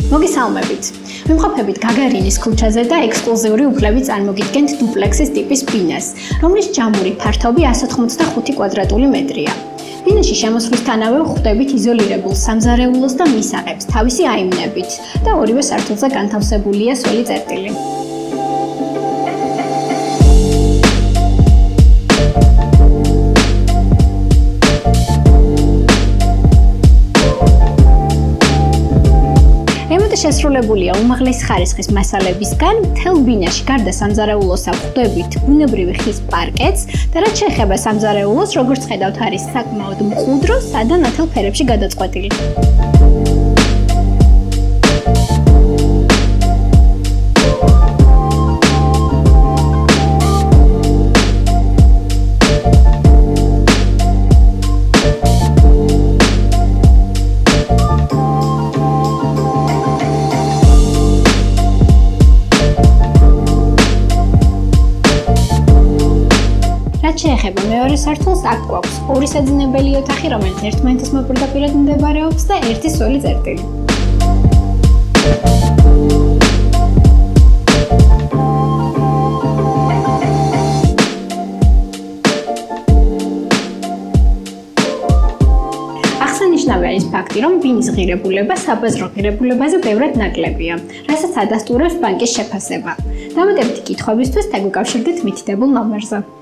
მოგესალმებით. ვიმყოფებით გაგარინის ქუჩაზე და ექსკლუზიური უფლებით წარმოგიდგენთ დუპლექსის ტიპის ბინას, რომლის ჯამური ფართობი 185 კვადრატული მეტრია. ბინაში შემოსვლისთანავე ვხვდებით იზოლირებულ სამზარეულოს და მისაღებს თავისი აივნებით და ორივე სართულზე განთავსებულია სველი წერტილი. შესრულებულია უმაღლესი ხარისხის მასალებისგან, მთელ ბინაში გარდა სამზარეულოსა ვხვდებით ბუნებრივი ხის პარკეტს და რაც შეეხება სამზარეულოს, როგორც ხედავთ, არის საკმაოდ მყუდრო, სადა ნათელ ფერებში გადაწყვეტილი. რაც შეეხება მეორე სართულს, აქ გვაქვს ორი საძინებელი ოთახი, რომელიც ერთმანეთის მოპირდაპირედ მდებარეობს და ერთი სველი წერტილი. აღსანიშნავი არის ფაქტი, რომ ბინის ღირებულება საბაზრო ღირებულებაზე ბევრად ნაკლებია, რასაც ადასტურებს ბანკის შეფასება. დამატებითი კითხვებისთვის დაგვიკავშირდით მითითებულ ნომერზე.